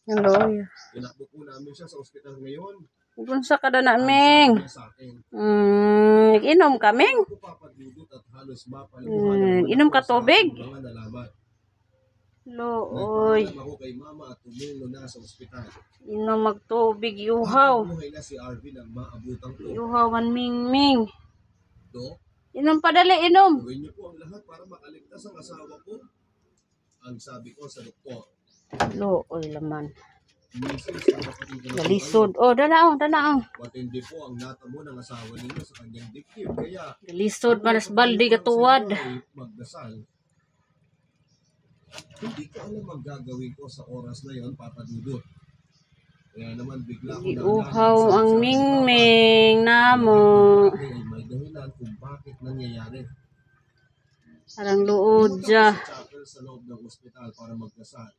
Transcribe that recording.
Hello. Tinakbo po namin siya sa ospital ngayon. Unsa ka na naming? Inom kaming? Inom ka tubig? Looy. Ako kay mama at tumilo na sa ospital. Inom magtubig, iuhaw. Buhay na si Arvin ang maabutang po. Iuhaw man ming. Dok, Inom padali, inom. gawin niyo po ang lahat para makaligtas ang asawa ko. Ang sabi ko sa doktor. Looy laman. Mrs. Galisod. Oh, danaong. Matindi po ang natamo ng asawa ninyo sa kanyang diktim. Kaya, Galisod, malas baldi katuwad. Magdasal. Hindi ko alam ang gagawin ko sa oras na yon, Papa Dudut. Kaya naman bigla ko iuhaw ang mingming namo. May dahilan kung bakit nangyayari. Parang luod dya. Sa loob ng ospital para magdasal.